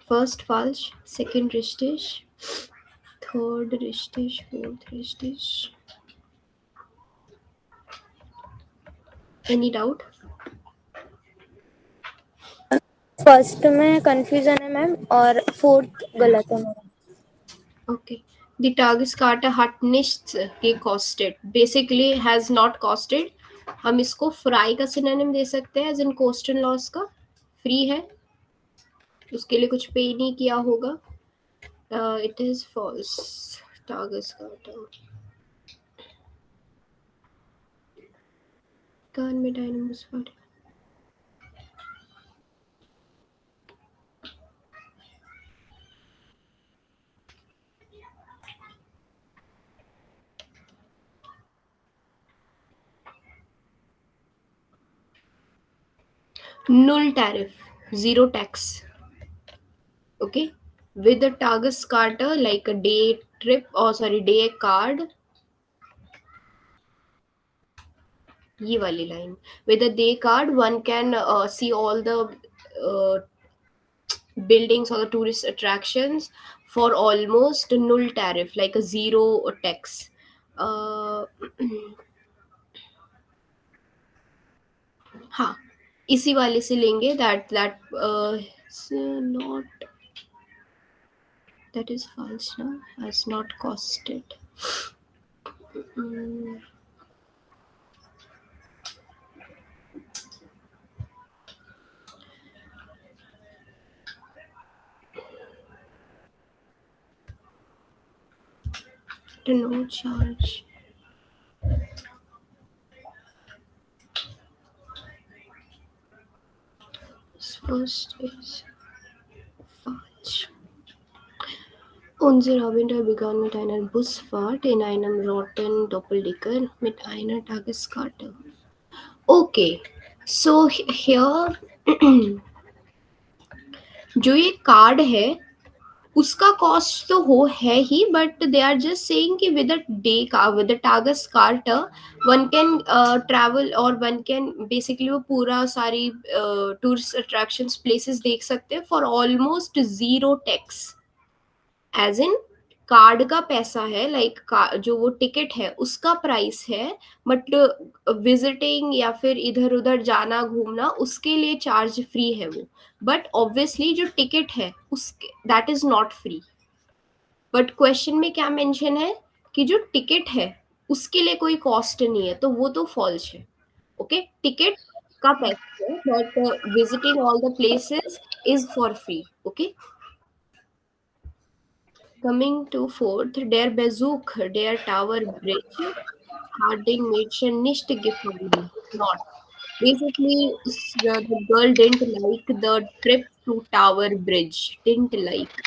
First false, second Rishtish, third Rishtish, fourth Rishtish. Any doubt? First में confusion है ma'am और fourth गलत है मेरा. Okay. The Tagesskarte hat nichts gekostet. Basically has not costed. हम इसको फ्राई का सिनोनिम दे सकते हैं as in cost and loss का. फ्री है, उसके लिए कुछ पे नहीं किया होगा. It is false. Tagesskarte. Kann mit einem Busfahrt. Null tariff, zero tax. Okay, with the Tagesskarte like a day trip or sorry day card. ये वाली line. With a day card, one can see all the uh, buildings or the tourist attractions for almost null tariff, like a zero tax. Uh, हाँ, इसी वाले से लेंगे that not that is false, no, has not costed. Mm, no charge. First is falsch. Unsere Abenteuer begann mit einer Busfahrt in einem roten Doppeldecker mit einer Tageskarte. Okay, so here जो ये card है उसका cost तो हो है ही, but they are just saying कि with with टागस कार्ट वन कैन ट्रैवल और वन कैन बेसिकली वो पूरा सारी टूरिस्ट अट्रैक्शंस प्लेसेस देख सकते हैं for almost zero tax. As in card का पैसा है, लाइक जो वो टिकट है उसका प्राइस है, बट विजिटिंग या फिर इधर उधर जाना घूमना उसके लिए चार्ज फ्री है वो. बट ऑब्वियसली जो टिकट है उसके that is not free. But question में क्या मेंशन है कि जो टिकट है उसके लिए कोई कॉस्ट नहीं है, तो वो तो फॉल्स है. ओके, टिकट का पैसा है but visiting all the places is for free. Okay, coming to fourth, der Besuch der Tower Bridge Harding Mädchen nicht gefallen. Not. Basically, the girl didn't like the trip to Tower Bridge. Didn't like.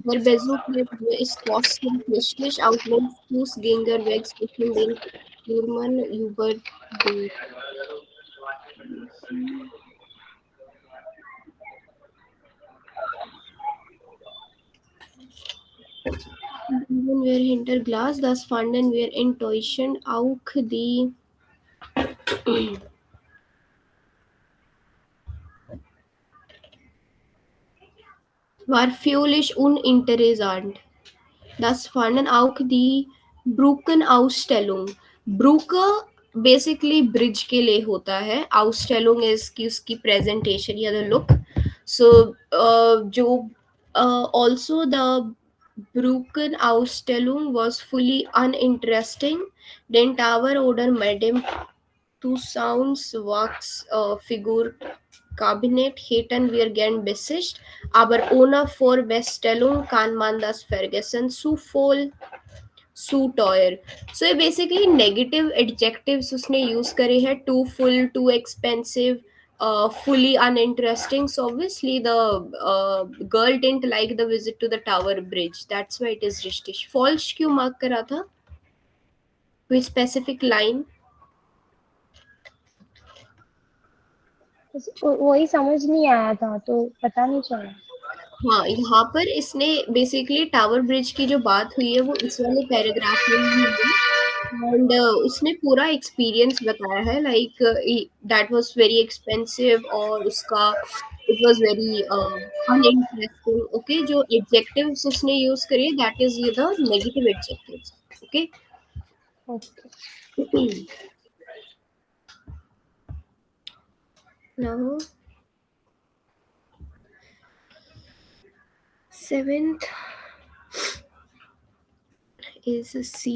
Der Besuch ist kostengünstig, outlands Fußgängerweg zwischen den Türmen über den. Even wir hinter Glas, das fanden wir enttäuschend. Auch die war völlig uninteressant. Das fanden auch die Brückenausstellung. Brücke basically bridge के लिए होता है. आउटस्टेलिंग is की उसकी presentation या the look. So जो also the Brückenausstellung was fully uninteresting. Den Tower oder Madame Tussauds Wax Figur Kabinett hätten wir gern besichtigt, aber ohne Vorbestellung kann man das vergessen. Zu voll, zu teuer. So ये basically negative adjectives उसने use करे हैं. Too full, too expensive, fully uninteresting. So obviously the girl didn't like the visit to the Tower Bridge. That's why it is Rishtish. False क्यों mark करा था? कोई specific line? वही समझ नहीं आया था तो पता नहीं चला. हाँ, यहाँ पर इसने बेसिकली टावर ब्रिज की जो बात हुई है वो इस वाले पैराग्राफ में ही हुई. एंड उसने पूरा एक्सपीरियंस बताया है, like that was very expensive और उसका it was very uninteresting. Okay, जो एडजेक्टिव्स उसने यूज करे दैट इज ये the negative adjectives. Okay. Okay. Now seventh is C,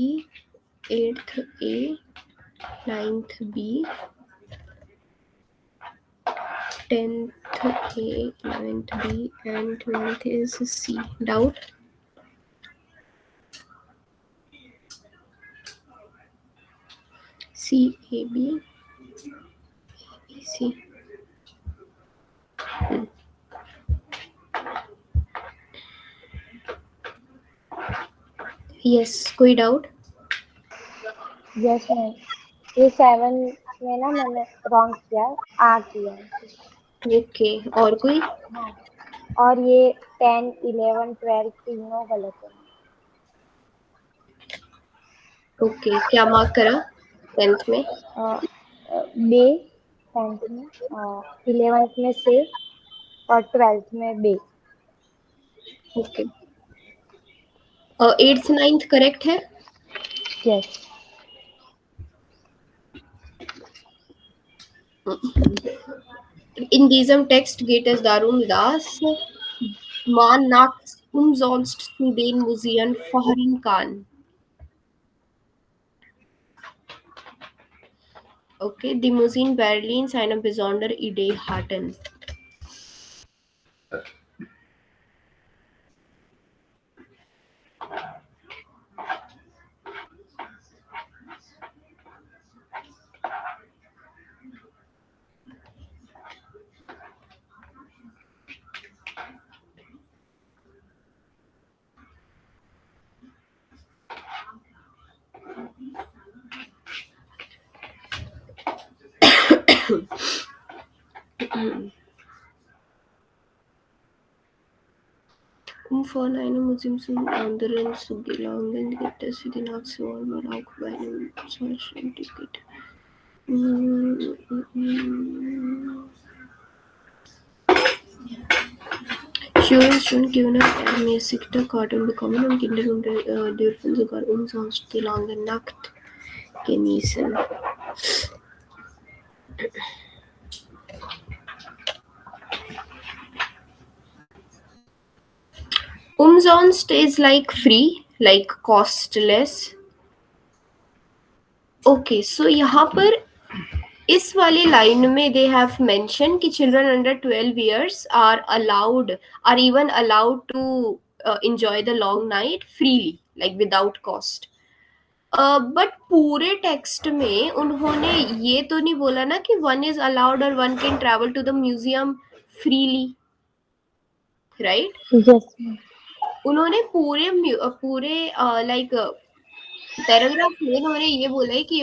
eighth A, ninth B, 10th A, 11th B, and 12th is C. Doubt? C, A, B, A, C. Yes, कोई doubt? Yes ma'am, ये 7 में ना मैंने wrong किया है, आ किया है। Okay, और कोई? हाँ, और ये 10, 11, 12 तीनों गलत है। ओके, क्या मार्क करा 10th में? बे 10th में, 11th में से, और 12th में बे। ओके। 8th 9th करेक्ट है? Yes. In diesem Text geht es darum, dass man nachts umsonst zu den Museen fahren kann. Okay, die Museen Berlins eine besondere Idee hatten. Von einem Museum zum anderen zu gelangen, gibt es für die Nation auch bei einem solchen Ticket. Schulen schon gewöhnungsmäßigte Karten bekommen und Kinder dürfen sogar umsonst die lange Nacht genießen. Umsonst is like free, like costless. Okay, so यहाँ पर इस वाली line में they have mention कि children under 12 years are even allowed to enjoy the long night freely, like without cost. But पूरे text में उन्होंने ये तो नहीं बोला ना कि वन इज अलाउड और one can travel to the museum freely, right? Yes ma'am. उन्होंने पूरे लाइक पैराग्राफ में उन्होंने ये बोला है कि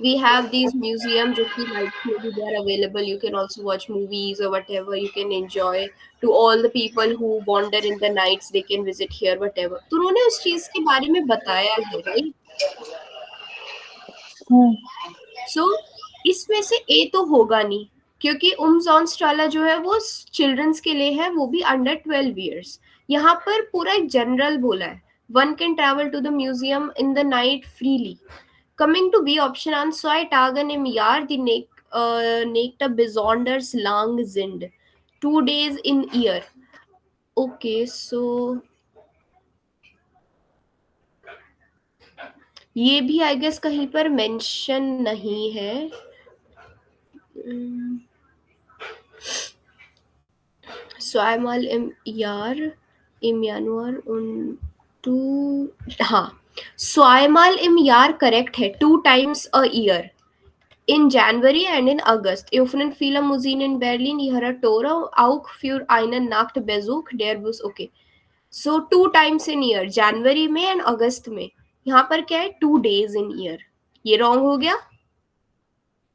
वी हैव दीज म्यूजियम जो कि नाइट्स में भी they are available, you can also watch movies और whatever, you can enjoy to all the people who wander in the nights, they can visit here whatever. तो उन्होंने उस चीज के बारे में बताया है, राइट? सो इसमें से ए तो होगा नहीं, क्योंकि उमजॉन्स्ट वाला जो है वो चिल्ड्रंस के लिए है, वो भी अंडर 12 years। यहाँ पर पूरा एक जनरल बोला है, one can travel to the museum in the night freely. Coming to B option an zwei Tagen im Jahr die nächste besonders lang sind. 2 days in year. Okay, so ये भी I guess कहीं पर mention नहीं है। Zweimal im Januar und two, हाँ, zweimal im Jahr correct है, 2 times a year. In January and in August öffnen viele Museen in Berlin ihre Tore auch für einen Nachtbesuch der Bus। Okay, so 2 times in year, जनवरी में and August में। यहाँ पर क्या है, 2 days in year। ये wrong हो गया।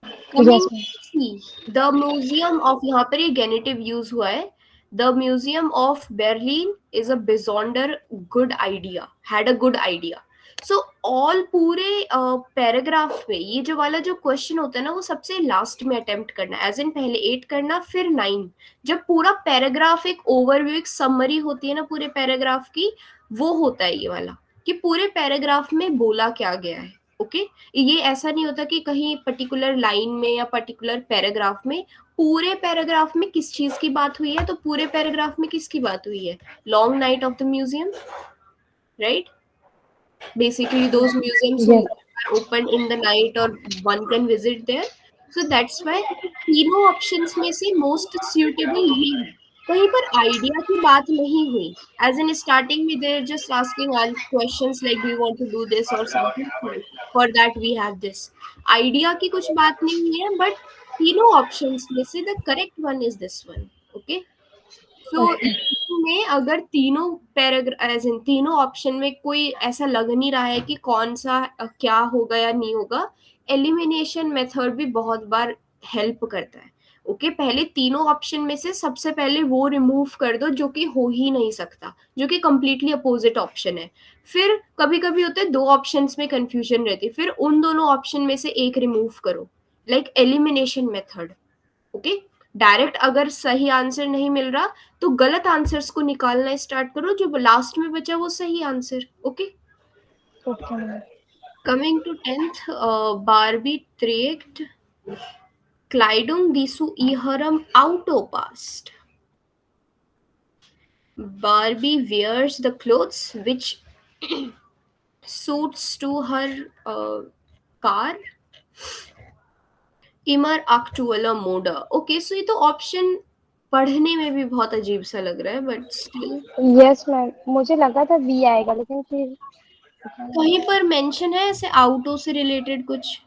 Yes coming ma'am. See the museum of, यहाँ पर ये गेनेटिव यूज हुआ है, the museum of Berlin is a besonder good idea, had a good idea। So all पूरे पैराग्राफ में ये जो वाला जो क्वेश्चन होता है ना, वो सबसे लास्ट में अटेम्प्ट करना, एज इन पहले 8 करना फिर 9। जब पूरा पैराग्राफ एक ओवरव्यू, एक समरी होती है ना पूरे पैराग्राफ की, वो होता है ये वाला, कि पूरे पैराग्राफ में बोला क्या गया है। ओके, ये ऐसा नहीं होता कि कहीं पर्टिकुलर लाइन में या पर्टिकुलर पैराग्राफ में, पूरे पैराग्राफ में किस चीज की बात हुई है, तो पूरे पैराग्राफ में किसकी बात हुई है, long night of the museum, right? Basically those museums who Yes. are open in the night or one can visit there. So that's why तीनों ऑप्शंस में से मोस्ट सुटेबल ये है। कहीं पर आइडिया की बात नहीं हुई, एज इन स्टार्टिंग में they're just asking all questions like do you want to do this और something, for that we have this. Idea की कुछ बात नहीं हुई है, बट तीनों ऑप्शंस में से the correct one is this one. Okay, तो Okay. में अगर तीनों पैराग्राफ एज इन तीनों ऑप्शन में कोई ऐसा लग नहीं रहा है कि कौन सा क्या होगा या नहीं होगा, एलिमिनेशन मेथड भी बहुत बार हेल्प करता है। ओके, पहले तीनों ऑप्शन में से सबसे पहले वो रिमूव कर दो जो कि हो ही नहीं सकता, जो कि कंप्लीटली अपोजिट ऑप्शन है। फिर कभी कभी होता है दो ऑप्शंस में कंफ्यूजन रहती है, फिर उन दोनों ऑप्शन में से एक रिमूव करो, like elimination method. Okay, direct अगर सही आंसर नहीं मिल रहा तो गलत आंसर्स को निकालना स्टार्ट करो, जो लास्ट में बचा वो सही answer. Okay, Okay, ma'am. Coming to 10th, Barbie trägt Kleidung, die zu ihrem Auto passt. Barbie wears the clothes which suits to her car immer aktueller Mode. Okay, so ये तो option पढ़ने में भी बहुत अजीब सा लग रहा है, बट स्टिल यस मैम, मुझे लगा था बी आएगा लेकिन फिर पता नहीं। कहीं पर मेंशन है ऐसे आउटो से रिलेटेड कुछ?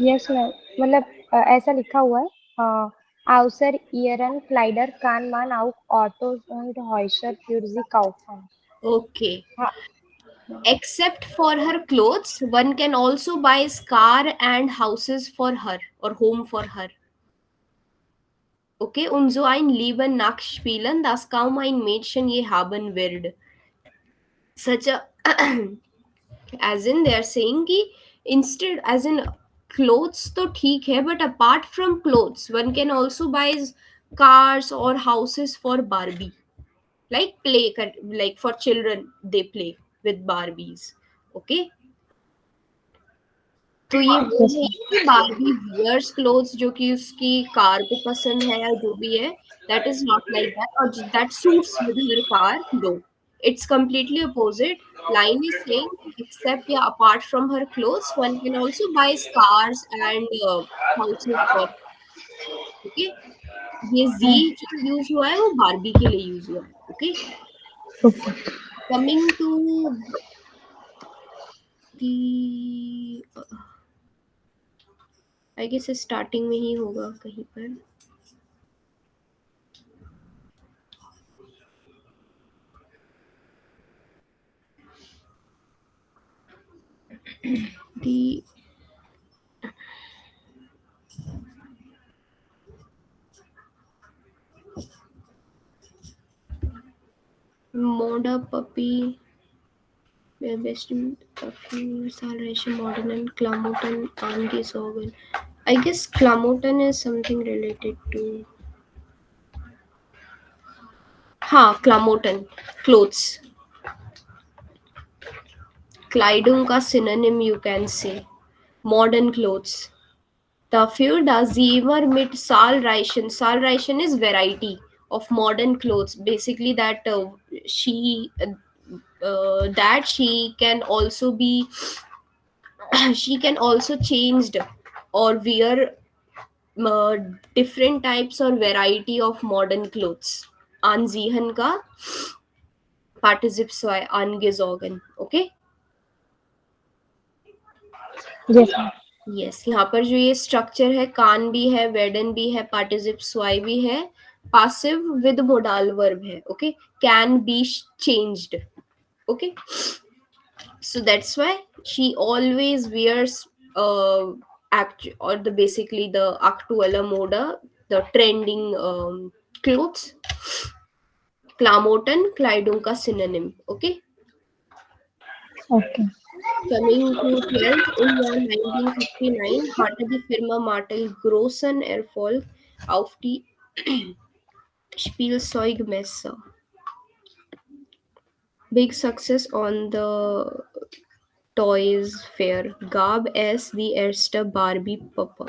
यस मैम, मतलब ऐसा लिखा हुआ है, außer ihren Kleider kann man auch Autos und Häuser für sie kaufen. Okay, हाँ, except for her clothes one can also buy car and houses for her or home for her. Okay, und so ein Leben nachspielen, das kaum ein Mädchen je haben wird. Such a as in they are saying कि instead as in clothes तो ठीक है, but apart from clothes one can also buy cars or houses for Barbie, like like for children they play with Barbies. Okay, तो ये वो yes नहीं ma'am. है कि बारबी वियर्स क्लोथ्स जो कि उसकी कार को पसंद है या जो भी है, that is not like that, और दैट सूट्स विद हर car, no, it's completely opposite. Line is saying except या apart from her clothes one can also buy cars and houses for, okay. ये जी जो यूज हुआ है वो Barbie के लिए यूज हुआ है। Okay, okay. Coming to the, I guess starting में ही होगा कहीं पर। The Moda puppy, bestimmt dafür zahlreiche Modern and Klamotten angezogen. I guess Klamotten is something related to, हाँ Klamotten, clothes. Kleidung का synonym you can say, modern clothes. Dafür, dass sie immer mit Zahlreichen is variety of modern clothes. Basically, that she can also be she can also changed or wear uh, different types or variety of modern clothes. Anziehen ka participle zwei angezogen. Okay. Yes ma'am. Yes, यहाँ पर जो ये structure है, कान भी है, Whedon भी है, पार्टिसिप स्वाई भी है, पासिव विद मोडाल वर्ब है। Okay, can be changed. Okay, so that's why She always wears act or the basically the actuella moda, the trending clothes. Klamoten, Kleidung का synonym. Okay. Okay. Coming to 12th, im Jahr 1959 hatte die Firma Mattel großen Erfolg auf die Spielzeugmesse. Big success on the Toys Fair gab es die erste Barbie Puppe.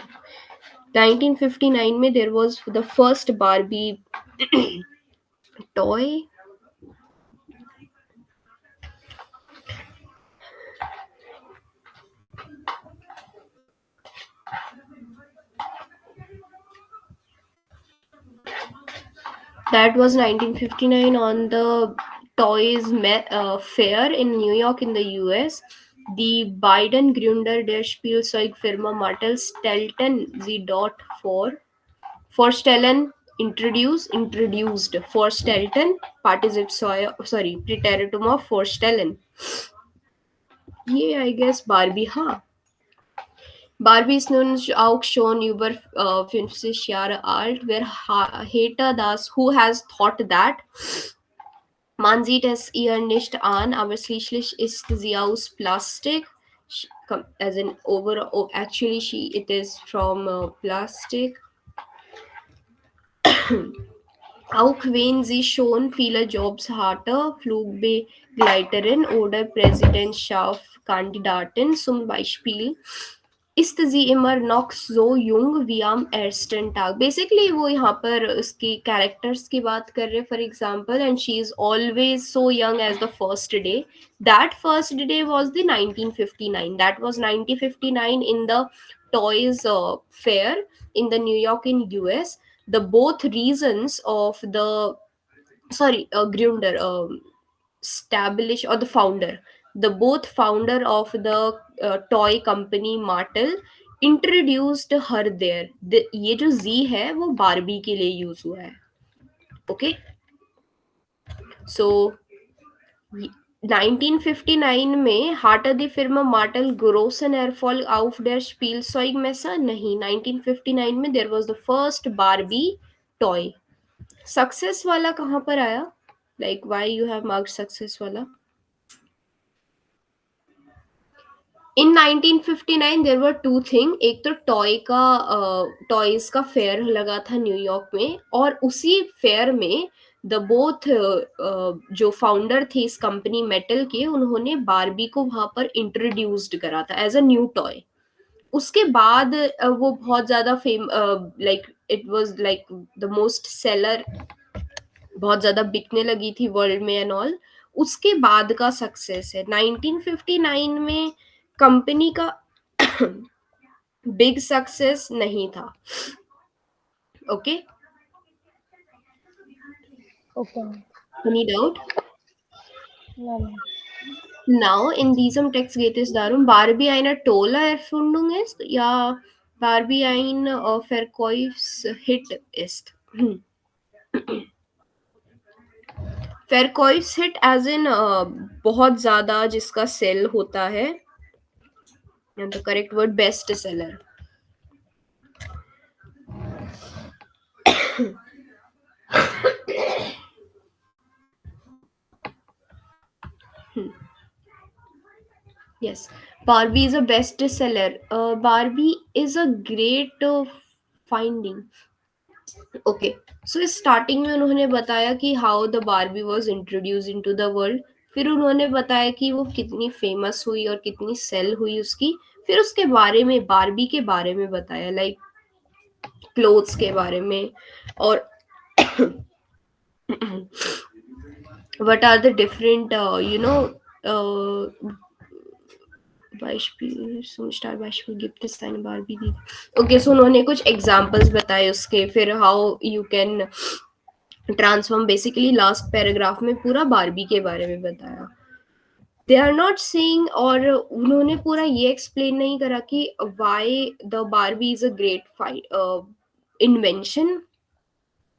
1959 में there was the first Barbie toy. That was 1959 on the Fair in New York in the US. Die beiden Gründer der Spielzeugfirma Mattel stellten sie dort vor. Vorstellen introduced Vorstellten participle sorry Präteritum of vorstellen. Yeah, I guess Barbie, huh? Barbie ist nun auch schon über 50 Jahre alt. Wer hätte das, who has thought that? Man sieht es ihr nicht an, aber schließlich ist sie aus Plastik. As in over, oh, actually it is from plastic. Auch wenn sie schon viele Jobs hatte, Flugbegleiterin oder Präsidentschaftskandidatin zum Beispiel, ist sie immer noch so jung wie am ersten Tag. Basically वो यहाँ पर उसकी characters की बात कर रहे, for example, and she is always so young as the first day. That first day was the 1959. That was 1959 in the Toys Fair in the New York in US. The both reasons of the sorry Grunder establish or the founder, the both founder of the toy company Mattel introduced her there. ये जो Z है वो Barbie के लिए use हुआ है. Okay, so 1959 में hatte die Firma Mattel großen Erfolg auf der Spielzeugmesse. नहीं, 1959 में there was the first Barbie toy. Success वाला कहाँ पर आया? Like why you have marked success वाला? इन 1959 देयर वर टू थिंग. एक तो टॉयज का फेयर लगा था न्यूयॉर्क में, और उसी फेयर में द बोथ जो फाउंडर थे इस कंपनी मेटल के, उन्होंने बारबी को वहां पर इंट्रोड्यूस्ड करा था एज अ न्यू टॉय. उसके बाद वो बहुत ज्यादा fame like it was like the most seller, बहुत ज़्यादा बिकने लगी थी वर्ल्ड में एंड ऑल. उसके बाद का सक्सेस है. 1959 में कंपनी का बिग सक्सेस नहीं था. Okay, Okay. Any doubt? No, no. Now in diesem Text geht es darum, Barbie eine tolle Erfindung ist, ja Barbie ein Verkaufshit ist. Verkaufshit as in बहुत ज़्यादा जिसका सेल होता है. And the correct word best seller. Yes, Barbie is a bestseller. Barbie is a great finding. Okay, so इस starting में उन्होंने बताया कि how the Barbie was introduce in to the world. फिर उन्होंने बताया कि वो कितनी फेमस हुई और कितनी सेल हुई उसकी. फिर उसके बारे में, बारबी के बारे में बताया, लाइक क्लोथ्स के बारे में, और what are the different Beispiel, so Beispiel gibt es eine Barbie die. Okay, so उन्होंने कुछ एग्जांपल्स बताए उसके. फिर how you can transform, basically last paragraph में पूरा बारबी के बारे में बताया. दे आर नॉट सेइंग, और उन्होंने पूरा ये एक्सप्लेन नहीं करा कि why the Barbie is a great invention.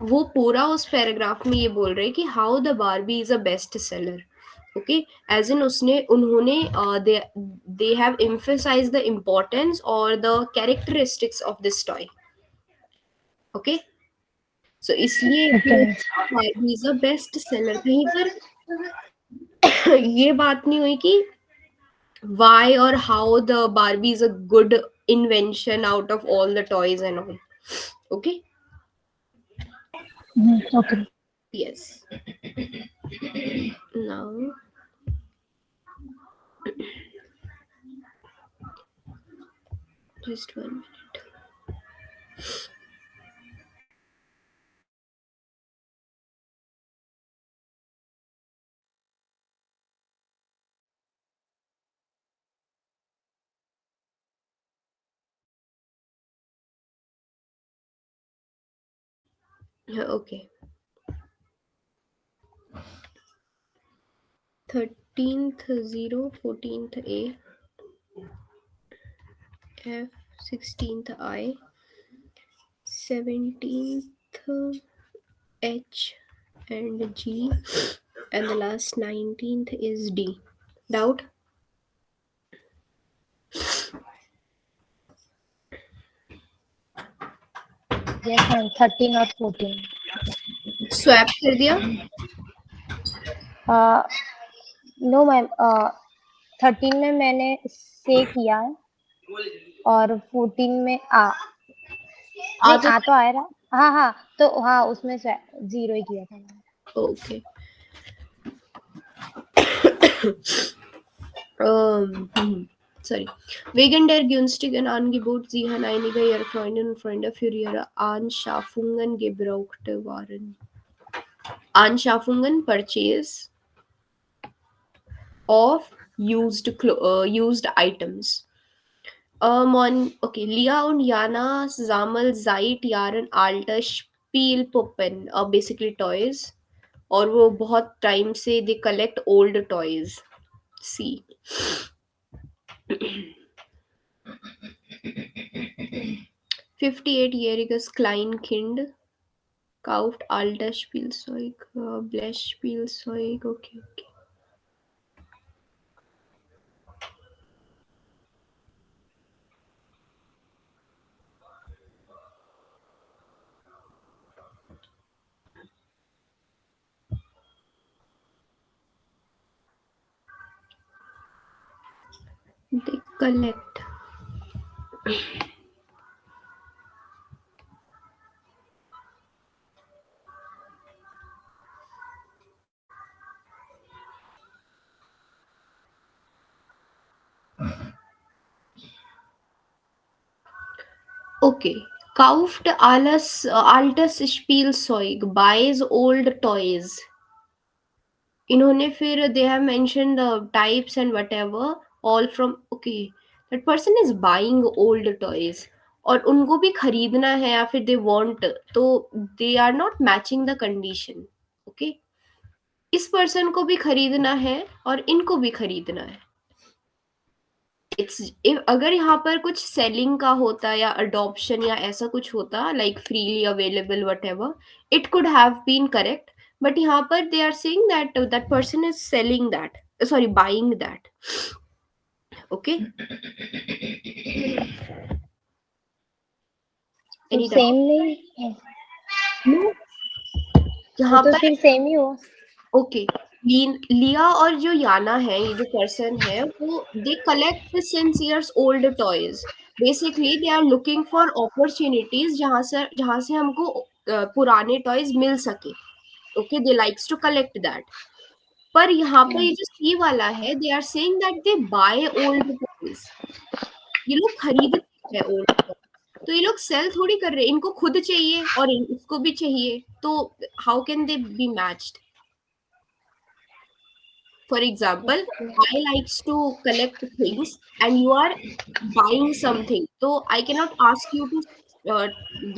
वो पूरा उस पैराग्राफ में ये बोल रहे कि how the Barbie is a best seller. Okay, as in उसने उन्होंने they have emphasise the importance और the characteristics of this toy. Okay, so इसलिए Okay. Barbie is a best seller. कहीं पर ये बात नहीं हुई कि why or how the Barbie is a good invention out of all the toys and all. Okay? Okay. Yes. Now, just 1 minute. Okay. 13th 0, 14th A, F, 16th I, 17th H and G, and the last 19th is D. Doubt? Yes, ma'am. 13 or 14. Swap कर दिया? No ma'am, 13 में मैंने से किया है और 14 में आ, आ नहीं तो आ तो आया रहा. हाँ हाँ, तो हाँ उसमें से 0 ही किया था मैंने. Okay. Sorry. Wegen der günstigen Angebot ziehen einige ihrer Freundinnen und Freunde für ihre Anschaffungen gebrauchte Waren. Anschaffungen, purchase of used items. Okay, Leah und Jana sammeln seit Jahren alte Spielpuppen, basically toys. और वो बहुत time से they collect old toys. See. 58-jähriges Kleinkind kauft altes Spielzeug, Blechspielzeug, okay, okay. They collect. Okay. Kauft altes Spielzeug, buys old toys. इन्होंने फिर they have mentioned the types and whatever all from okay, that person is buying old toys और उनको भी खरीदना है या फिर they want, तो they are not matching the condition. Okay, इस पर्सन को भी खरीदना है और इनको भी खरीदना है. इट्स अगर यहाँ पर कुछ सेलिंग का होता या अडॉप्शन या ऐसा कुछ होता like freely available whatever, it could have been correct. But यहाँ पर they are saying that that person is selling that, sorry buying that. Okay, तो एनी सेम डाउट? नहीं है. यहाँ तो पर फिर सेम ही हुआ. ओके, लिया और जो याना है, ये जो पर्सन है, वो they collect since years old toys. Basically they are looking for opportunities जहां से हमको पुराने टॉयज मिल सके. Okay, they likes to collect that. पर यहाँ पर ये जो सी वाला है, they are saying that they buy old toys. ये लोग खरीदते हैं ओल्ड टॉयज, तो ये लोग सेल थोड़ी कर रहे हैं. इनको खुद चाहिए और इसको भी चाहिए, तो how can they be matched? For example, I likes to collect things and you are buying something, so I cannot ask you to uh,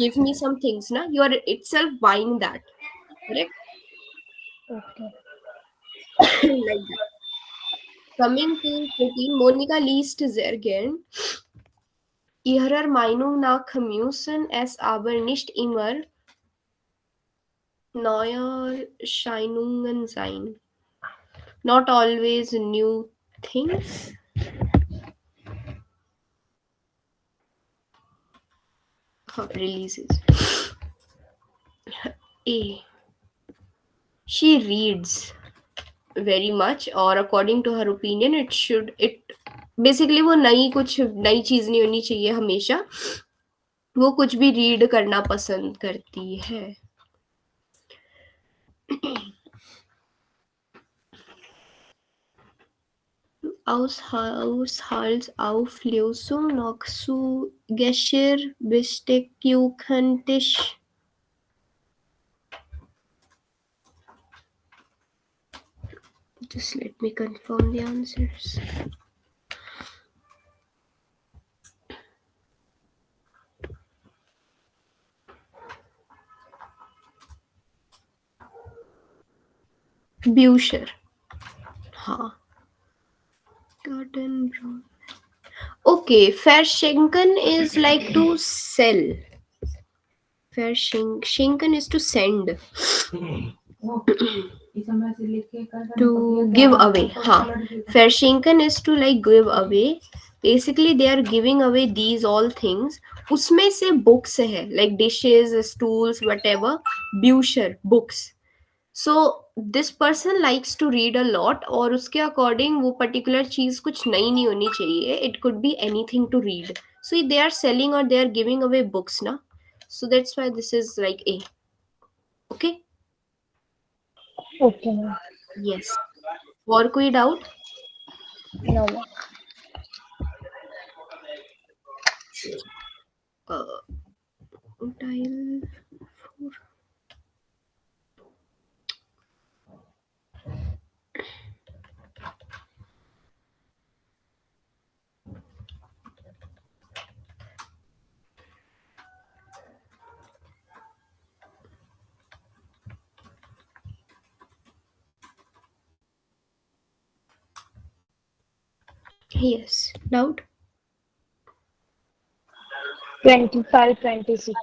give me some things na, you are itself buying that, correct? Okay. Like that. Coming to 14, Monica liest sehr gern ihrer Meinung nach müssen es aber nicht immer Neuerscheinungen sein. not always new things. Releases. A. She reads very much, or according to her opinion it basically वो नई कुछ नई चीज नहीं होनी चाहिए हमेशा, वो कुछ भी रीड करना पसंद करती है. Aushalts auf Lösung noch zu Geschirr Besteck Küchentisch. Just let me confirm the answers. Bücher. हाँ. Garden brown. Okay, verschenken is like to sell. Verschenken is to send. To give away. हाँ. Verschenken is to like give away. Basically they are giving away these all things. उसमें से books है, like dishes, stools, whatever. Bücher, books. So this person likes to read a lot, और उसके according वो particular चीज कुछ नई नहीं होनी चाहिए. It could be anything to read. So they are selling और they are giving away books ना. So that's why this is like a. Okay. Okay, ma'am. Yes. और कोई डाउट? No, ma'am. टाइल 4. Yes. Doubt? 25, 26.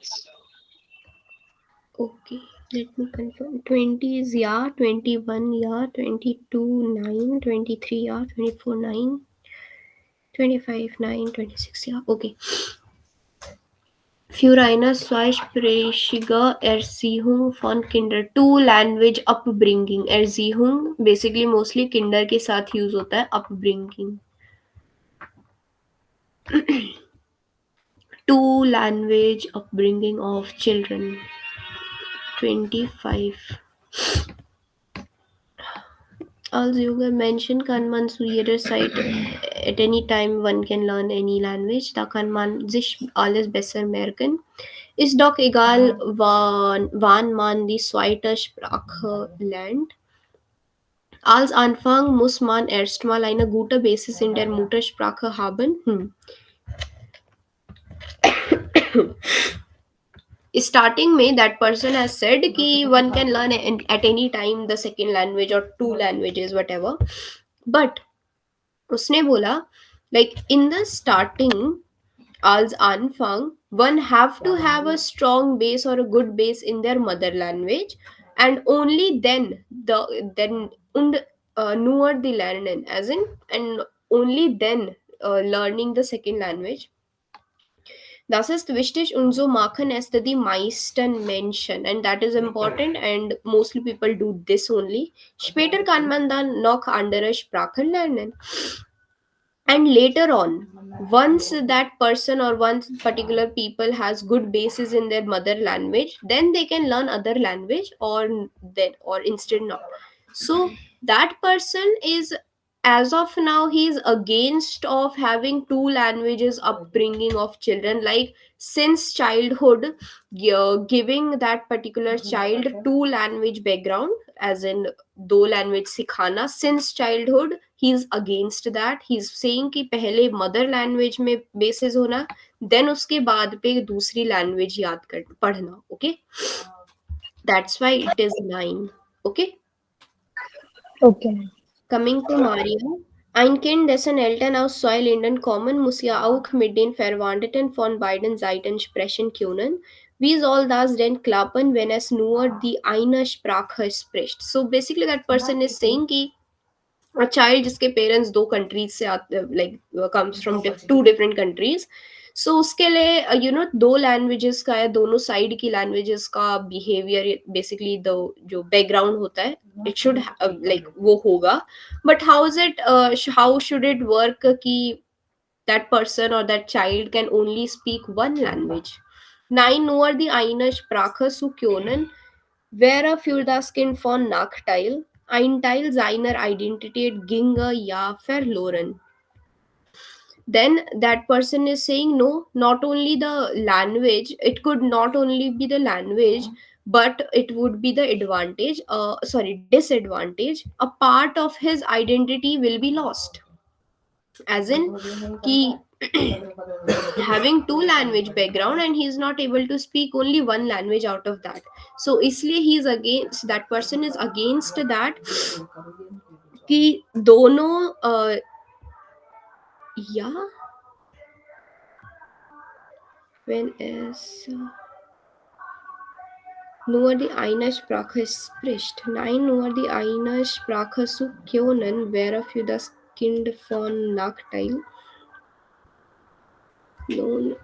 Okay. Let me confirm. 20 is yeah, 21 yeah, 22 9, 23 yeah, 24 9, 25 9, 26 yeah. Okay. Für eine zweisprachige Erziehung von Kindern. To language upbringing. Erziehung basically mostly kinder के साथ use होता है. Upbringing. To language upbringing of children. 25. Als Yoga mentioned, kann man zu jeder Zeit at any time one can learn any language. Da kann man sich alles besser merken. Ist doch egal, wann man die zweite Sprache lernt. Als Anfang muss man erstmal eine gute Basis in der Muttersprache haben. Starting में that person has said कि one can learn at any time the second language or two languages whatever. But उसने बोला like in the starting als Anfang one have to have a strong base or a good base in their mother language, and only then und nur die lernen, as in, and only then learning the second language. Das ist wichtig und so machen es die meisten Menschen, and that is important and mostly people do this only. Später kann man dann noch andere Sprachen lernen. And later on, once that person or once particular people has good basis in their mother language, then they can learn other language, or then or instead not. So that person is, as of now, he is against of having two languages upbringing of children, like since childhood, giving that particular child two language background, as in दो language सिखाना since childhood. He is against that. He is saying कि पहले mother language में basis होना, then उसके बाद पे दूसरी language याद कर पढ़ना. Okay, that's why it is 9. Okay. Okay. Coming to Maria. Ein Kind, dessen Eltern aus zwei Ländern kommen, muss ja auch mit den Verwandten von beiden Seiten sprechen können. Wie soll das denn klappen, wenn es nur die eine Sprache spricht? So basically that person is saying कि a child जिसके parents दो countries से आते, like comes from two different countries, so उसके लिए दो languages का है, दोनों साइड की लैंग्वेजेस का बिहेवियर बेसिकली द जो बैकग्राउंड होता है इट शुड लाइक वो होगा. But how should it work कि that person or that child can only speak one language? Nein nur die eine Sprache zu können, wäre für das Kind von Nachteil. Ein Teil seiner Identität ginge ja verloren. Then that person is saying no, not only the language, it could not only be the language, but it would be the advantage, disadvantage. A part of his identity will be lost. As in, he having two language background and he is not able to speak only one language out of that. So इसलिए he is against, that person is against that कि दोनों या wenn es nur die eine Sprache spricht. Nein, nur die eine Sprache zu können wäre für das Kind von Nachteil. Nun,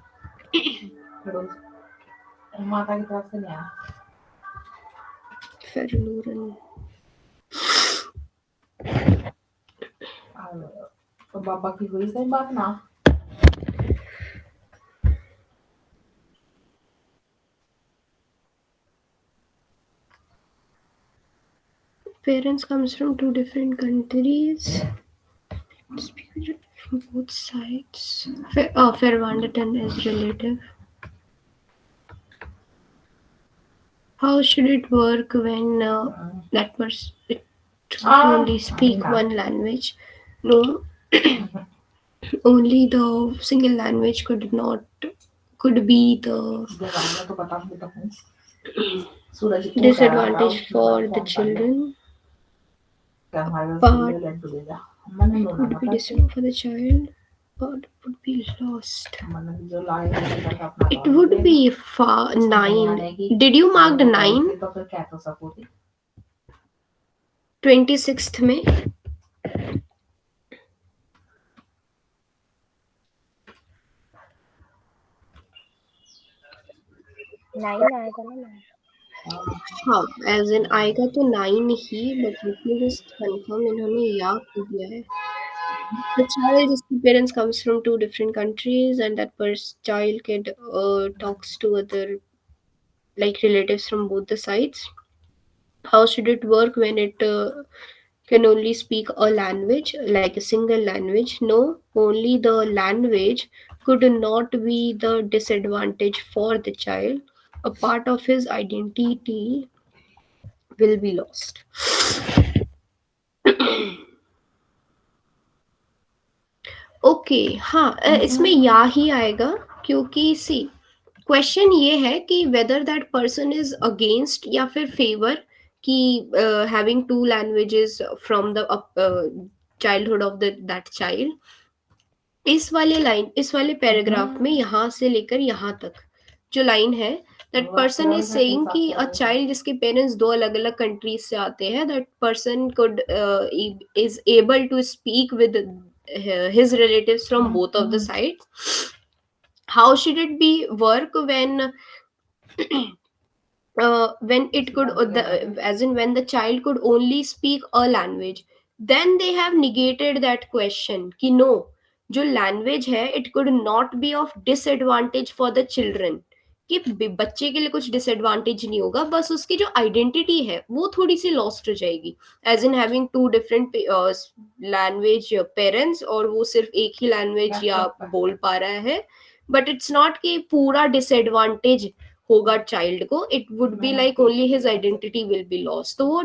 verloren. तो बाबा की हुई सही बात ना. Parents comes from two different countries. Speak from both sides. Fervanderton is relative. How should it work when that person can only speak one language? No, only the single language could be the disadvantage for the children. Part would be disadvantage for the child. Part would be lost. It would be 9. Did you mark the 9? 26th May. Nine आएगा ना ma'am. हाँ, as in आएगा तो 9 ही, but let me just confirm इन्होंने या क्यों दिया है. The child, his parents comes from two different countries, and that child kid talks to other like relatives from both the sides. How should it work when it can only speak a language, like a single language? No, only the language could not be the disadvantage for the child. A part of his identity will be lost. Okay, हाँ, इसमें या ही आएगा क्योंकि सी question ये है कि whether that person is against या फिर फेवर कि having to languages from the childhood of that child. इस वाले पैराग्राफ में यहाँ से लेकर यहाँ तक जो लाइन है, दैट पर्सन इज सेइंग कि अ चाइल्ड जिसके पेरेंट्स दो अलग अलग कंट्रीज से आते हैं, that person could is able to speak with his relatives from both of the sides. How should it be work when it could as in when the child could only speak a language? Then they have negated that question कि no, जो language है it could not be of disadvantage for the children, कि बच्चे के लिए कुछ disadvantage नहीं होगा, बस उसकी जो आइडेंटिटी है वो थोड़ी सी लॉस्ट हो जाएगी, as in having two different language parents, और वो सिर्फ एक ही लैंग्वेज या बोल पा रहा है. बट इट्स नॉट कि पूरा डिसएडवांटेज होगा चाइल्ड को, it would be like only his identity will be lost. तो वो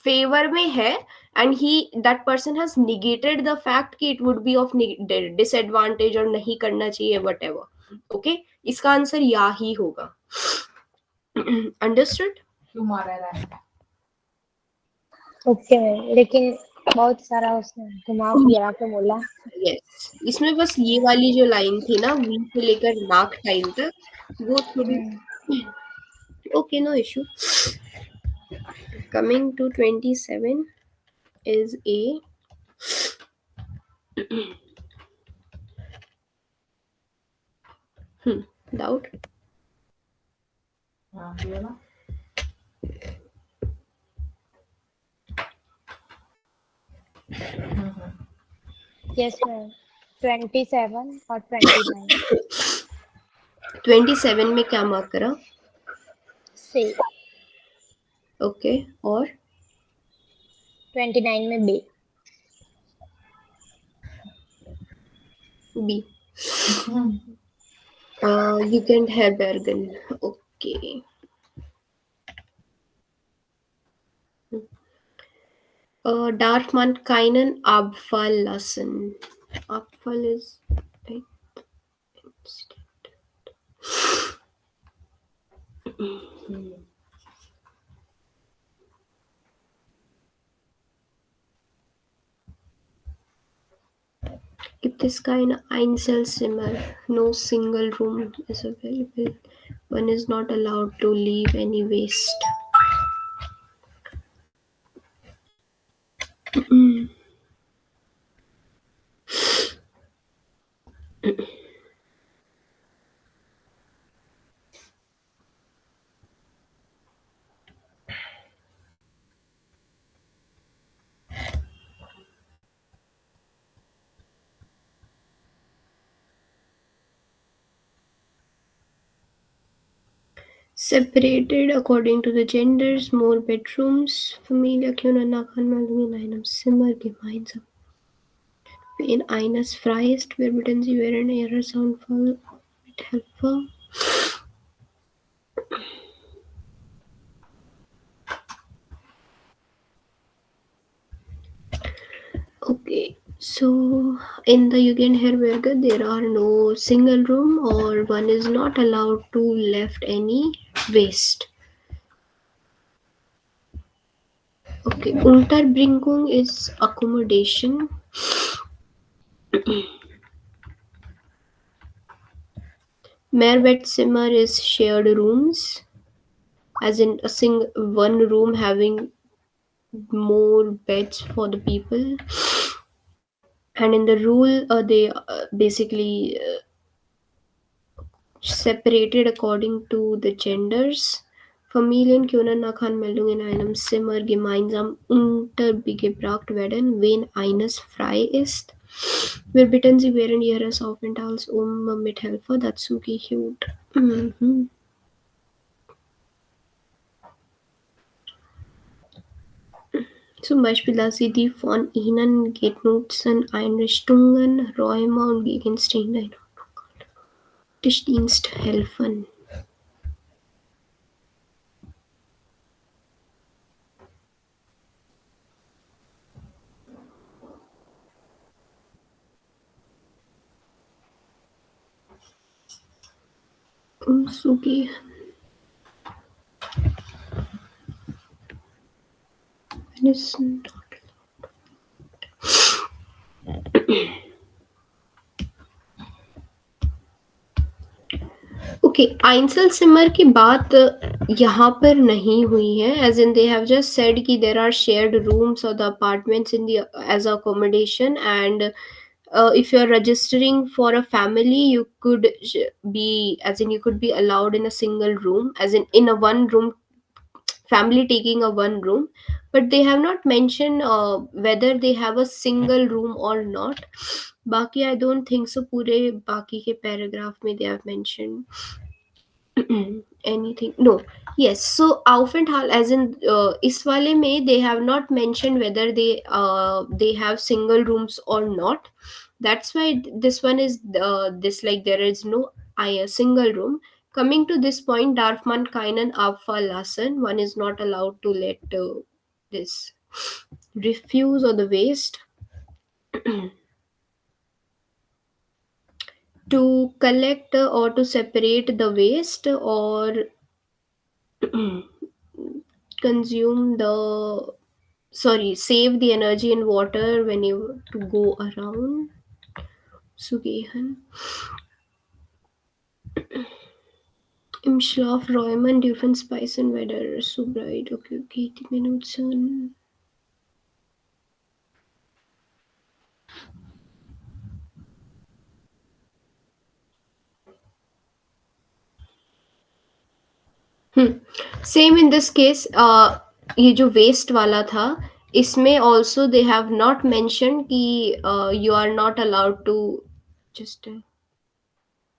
फेवर में है and he that person has negated the fact कि it would be of disadvantage और नहीं करना चाहिए वट एवर. ओके, इसका आंसर या ही होगा. अंडरस्टूड? क्यों मारा है? ओके मैम, लेकिन बहुत सारा उसने घुमा फिरा के बोला. यस, इसमें बस ये वाली जो लाइन थी ना, वी से लेकर नाक टाइम तक, वो थोड़ी. Okay, no issue. Coming to 27 is A. Doubt. हाँ ये ना Yes, ma'am. 27 or 29. 27 में क्या मार्क करा? C. ओके, और 29 में B. B. Jugend Herbergen. Okay. Darf man keinen Abfall lassen? Abfall is like gibt es keine Einzelzimmer? No single room is available. One is not allowed to leave any waste. Separated according to the genders, more bedrooms. Familie können Nachanmeldung in einem Zimmer gemeinsam. In eines frei ist, werden sie während ihrer Soundfall mit Helfer. Okay, so in the Jugendherberge there are no single room or one is not allowed to left any waste. Okay, Unterbringung is accommodation. Mehrbettzimmer is shared rooms, as in one room having more beds for the people. And in the rule, they basically separated according to the genders. Familien können nach Anmeldung in einem Zimmer gemeinsam untergebracht werden, wenn eines frei ist. Wir bitten Sie während Ihres Aufenthalts Mithilfe dazu geholt. Mhm. Zum Beispiel, dass Sie die von Ihnen genutzten Einrichtungen, Räume und Gegenstände in Tischdienst helfen. Umzugehen. Wenn es okay, आइंसल-सिमर की बात यहाँ पर नहीं हुई है, as in they have just said कि there are shared rooms और the apartments in the as accommodation and if you're registering for a family you could be as in you could be allowed in a single room, as in a one room family taking a one room, but they have not mentioned whether they have a single room or not. बाकी I don't think so पूरे बाकी के paragraph में they have mentioned anything. No, yes, so Aufenthalt as in इस वाले में they have not mentioned whether they have single rooms or not. That's why this one is this, like there is no a single room. Coming to this point, darf man keinen Abfall lassen, one is not allowed to let this refuse or the waste. To collect or to separate the waste or consume the save the energy and water when you to go around. Sugehen. Im Schlafräumen dürfen Speisen weder so breit. Okay, die benutzen. Same in this case, ये जो west वाला था, इसमें also they have not mention कि you are not allowed to just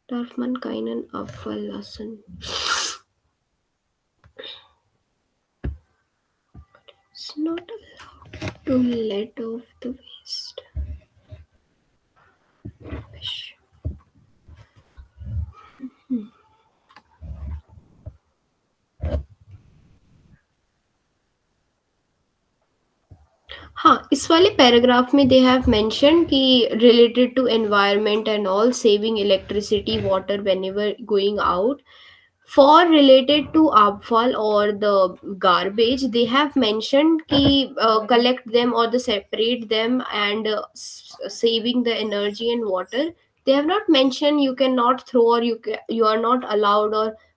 darf man keinen Abfall lassen. It's not allowed to let off the waste. Rubbish. हाँ, इस वाले paragraph में दे हैव मेंशन कि related to environment and all, saving electricity water whenever going out. For related to abfall or the garbage, they have mentioned ki collect them or the separate them and saving the energy and water. They have not mentioned you cannot throw, or you are not allowed,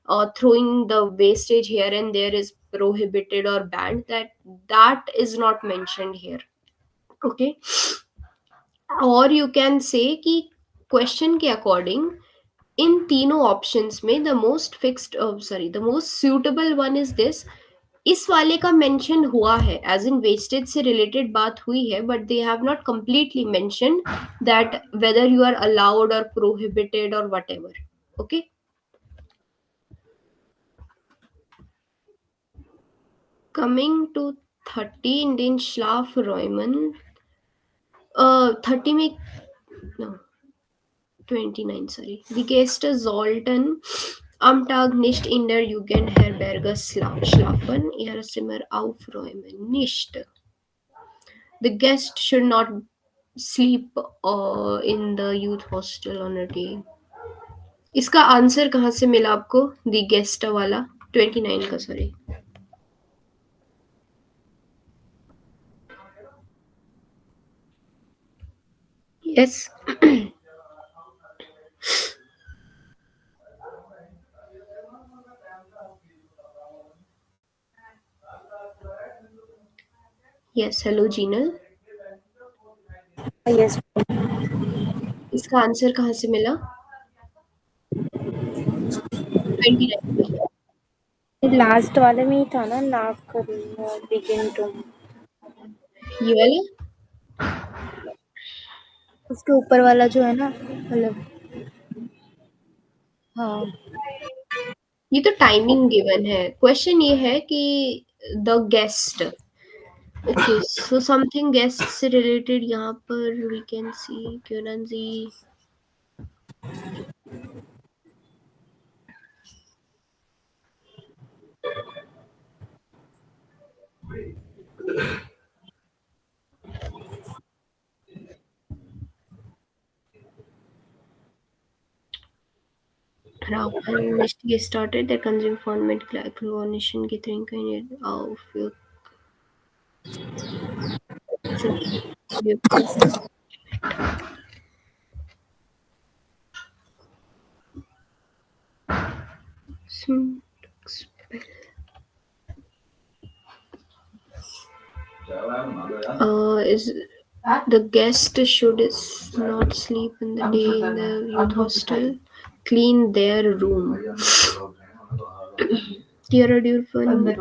or throwing the wastage here and there is prohibited or banned. That is not mentioned here. Okay. Or you can say कि question के according, इन तीनों options में the most fixed, sorry, the most suitable one is this. इस वाले का mention हुआ है, एज इन वेस्टेज से रिलेटेड बात हुई है, but they have not completely mention that whether you are allowed और प्रोहिबिटेड और whatever. Okay. Coming to 30 in den Schlafräumen, 30 में, no, 29, sorry. Die Gäste sollten am Tag nicht in der Jugendherberge schlafen, ihr Zimmer aufräumen. Nicht. The guest should not sleep in the youth hostel on a day. इसका answer कहाँ से मिला आपको? The guest वाला 29 का, sorry. Yes. Yes, hello Jinal. Yes. इसका answer कहाँ से मिला? 29. लास्ट वाले में ही था ना, नाक बिगिन टू. ये वाला? उसके ऊपर वाला जो है ना, मतलब हाँ. ये तो टाइमिंग गिवन है. क्वेश्चन ये है कि the guest. Okay, so something guest से रिलेटेड यहाँ पर वी कैन सी क्योरन जी. Rauchen nicht gestartet, der Konsum von mit alkoholischen Getränken auf is the guest should not sleep in the day in the youth hostel. Clean their room. Tiere dürfen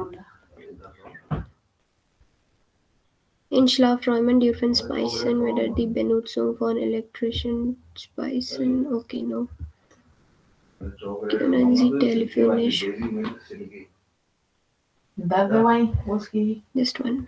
in Schlafräumen dürfen Speisen, weder die Benutzung von elektrischen Speisen. Okay, no. Können Sie telefonisch? Just 1 minute.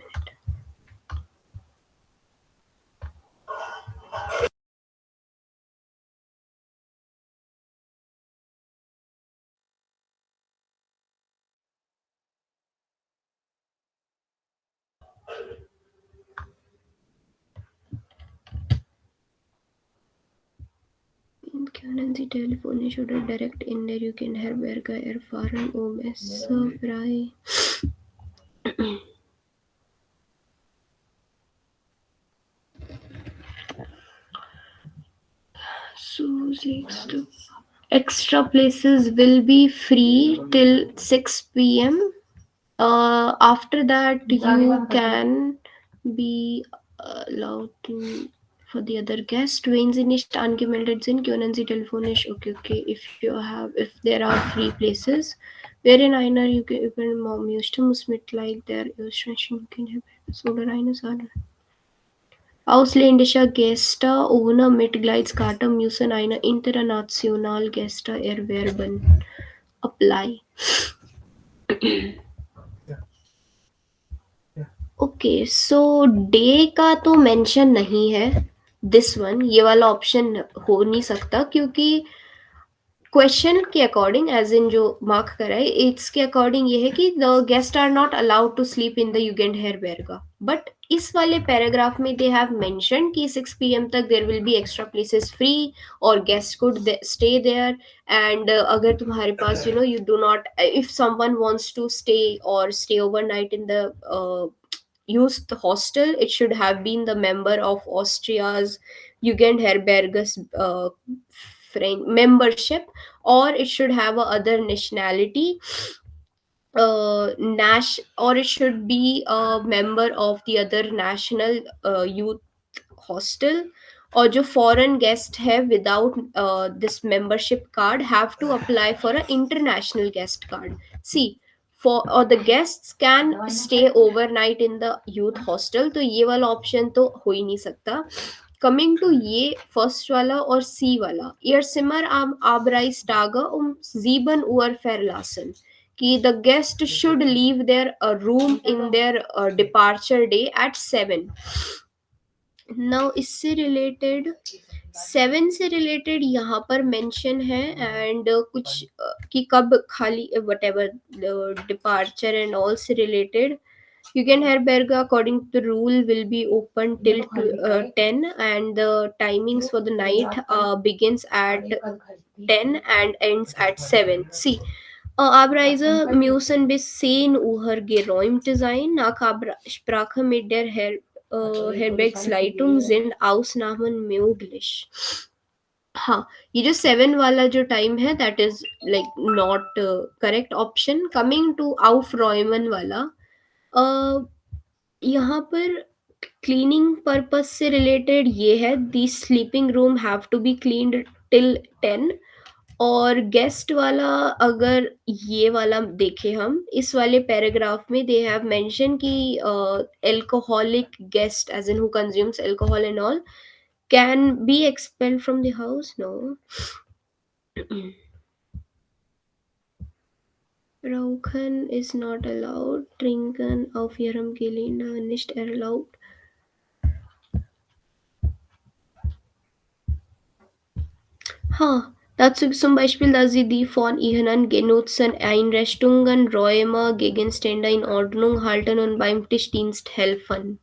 Können Sie telefonisch oder direkt in der Jugendherberge erfahren, es frei. So extra places will be free till 6 p.m. After that, you can be allowed to. For the other guest, wenn sie nicht angemeldet sind, können sie telefonisch. Okay. If there are free places, Wherein einer you can müsste muss mit like der illustration can have solar eines are ausländischer Gäste ohne Mitgliedskarte müssen eine international Gäste erwerben. Apply. Okay so day का तो mention नहीं है this one ये वाला option हो नहीं सकता क्योंकि क्वेश्चन के अकॉर्डिंग एज इन जो मार्क करा है इट्स के अकॉर्डिंग ये है कि the guest are not allowed to sleep in the युगेंड हेरबेरगा बट इस वाले पैराग्राफ में दे हैव मेंशन कि 6 PM तक there will be extra places free और guest could stay there and अगर तुम्हारे पास you do not if someone wants to stay और stay overnight in the youth hostel it should have been the member of Austria's Jugendherberges membership or it should have a other nationality or it should be a member of the other national youth hostel और जो foreign guest है without this membership card have to apply for a international guest card see for or the guests can stay overnight in the youth hostel तो ये वाला option तो हो ही नहीं सकता कमिंग टू ये फर्स्ट वाला और सी वाला ihr Zimmer am Abreißtage sieben Uhr verlassen कि the guest should leave their room in their departure day at 7 now इससे रिलेटेड 7 से रिलेटेड यहाँ पर मेंशन है एंड कुछ कि कब खाली what ever departure and all से related Jugendherberge according to the rule will be open till 10 and the timings for the night begins at 10 and ends at 7 see Abreise müssen bis 10 Uhr geräumt sein. Nach Sprache mit der Herbergsleitung sind Ausnahmen möglich. हाँ ये जो 7 वाला जो time है that is like not correct option coming to aufräumen वाला यहाँ पर cleaning purpose से रिलेटेड ये है the sleeping room have to be cleaned till 10 और गेस्ट वाला अगर ये वाला देखें हम इस वाले पैराग्राफ में दे हैव मेंशन कि alcoholic guest as in who consumes alcohol and all can be expelled from the house no Rauchen is not allowed. Trinken auf ihrem Gelände nicht erlaubt. Dazu zum Beispiel, dass sie die von ihren genutzten Einrichtungen Räume, Gegenstände in Ordnung halten und beim Tischdienst helfen.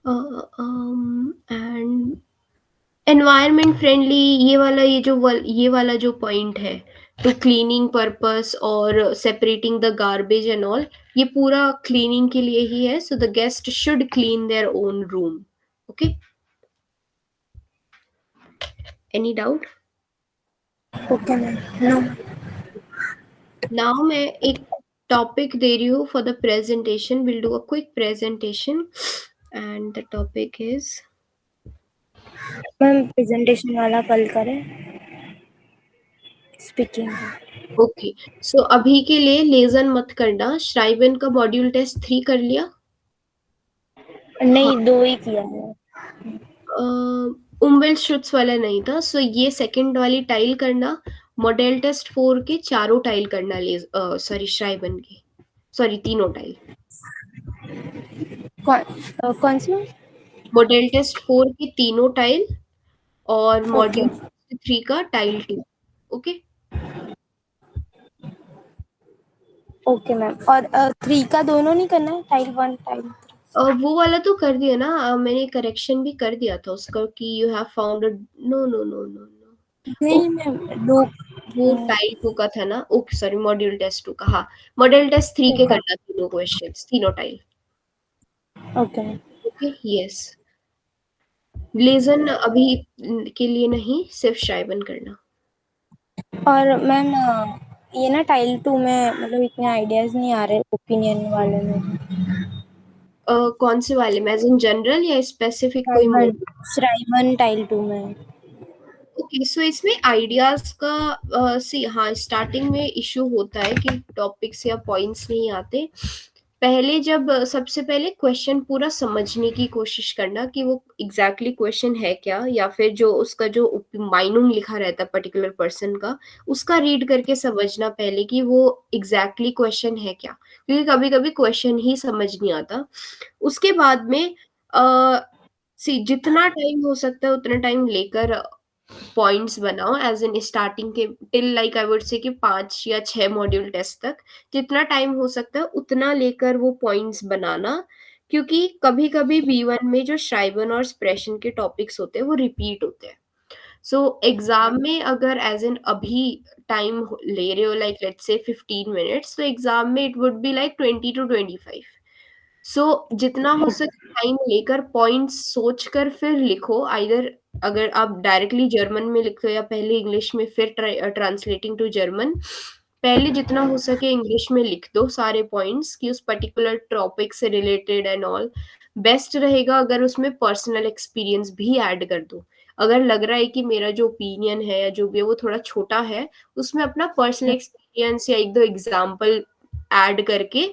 And environment friendly ये वाला जो point है to cleaning purpose और separating the garbage and all ये पूरा cleaning के लिए ही है so the guest should clean their own room okay any doubt okay ma'am no now मैं एक टॉपिक दे रही हूँ for the presentation will do a quick presentation and the topic is ma'am presentation वाला कल करें स्पीकिंग ओके सो अभी के लिए लेजन मत करना श्राइबन का मॉड्यूल टेस्ट 3 कर लिया नहीं 2 ही किया है उम्बेलशुट्स वाला नहीं था सो ये सेकंड वाली टाइल करना मॉडल टेस्ट 4 के चारों टाइल करना सॉरी श्राइबन के सॉरी तीनों टाइल कौन सी मॉडल टेस्ट 4 की तीनों टाइल और मॉड्यूल 3 का टाइल 2 ओके ओके मैम और 3 का दोनों नहीं करना है टाइल 1 टाइल वो वाला तो कर दिया ना मैंने करेक्शन भी कर दिया था उसका कि you have found no no no no no नहीं मैम दो वो टाइल 2 का था ना ओके सॉरी मॉड्यूल टेस्ट 2 का हाँ मॉडल टेस्ट 3 के करना तीनों क्वेश्चंस तीनों tile okay okay yes lesson अभी के लिए नहीं सिर्फ श्राइबन करना और मैम ये ना टाइल 2 में मतलब इतने आइडियाज नहीं आ रहे ओपिनियन वाले में कौन से वाले में एज इन जनरल या स्पेसिफिक कोई श्राइबन टाइल 2 में ओके, सो इसमें आइडियाज का सी हाँ, स्टार्टिंग में इशू होता है कि टॉपिक्स या पॉइंट्स नहीं आते। पहले जब सबसे पहले क्वेश्चन पूरा समझने की कोशिश करना कि वो एग्जैक्टली क्वेश्चन है क्या, या फिर जो उसका जो माइनूम लिखा रहता है पर्टिकुलर पर्सन का, उसका रीड करके समझना पहले कि वो एग्जैक्टली क्वेश्चन है क्या, क्योंकि कभी कभी क्वेश्चन ही समझ नहीं आता। उसके बाद में सी जितना टाइम हो सकता है उतना टाइम लेकर पॉइंट्स बनाओ, एज इन स्टार्टिंग के till like I would say कि 5 या 6 मॉड्यूल टेस्ट तक जितना टाइम हो सकता है उतना लेकर वो पॉइंट्स बनाना, क्योंकि कभी कभी B1 में जो श्राइबन और स्प्रेशन के टॉपिक्स होते हैं वो रिपीट होते हैं। सो एग्जाम में अगर एज इन अभी टाइम ले रहे हो लाइक लेट्स से 15 मिनट्स, तो एग्जाम में it would be like 20 to 25। सो जितना हो सके टाइम लेकर पॉइंट्स सोच कर फिर लिखो, आइदर अगर आप डायरेक्टली जर्मन में लिखते हो या पहले इंग्लिश में फिर ट्रांसलेटिंग टू जर्मन, पहले जितना हो सके इंग्लिश में लिख दो सारे पॉइंट्स कि उस पर्टिकुलर टॉपिक से रिलेटेड एंड ऑल। बेस्ट रहेगा अगर उसमें पर्सनल एक्सपीरियंस भी ऐड कर दो। अगर लग रहा है कि मेरा जो ओपिनियन है या जो भी है वो थोड़ा छोटा है, उसमें अपना पर्सनल एक्सपीरियंस या एक दो एग्जाम्पल ऐड करके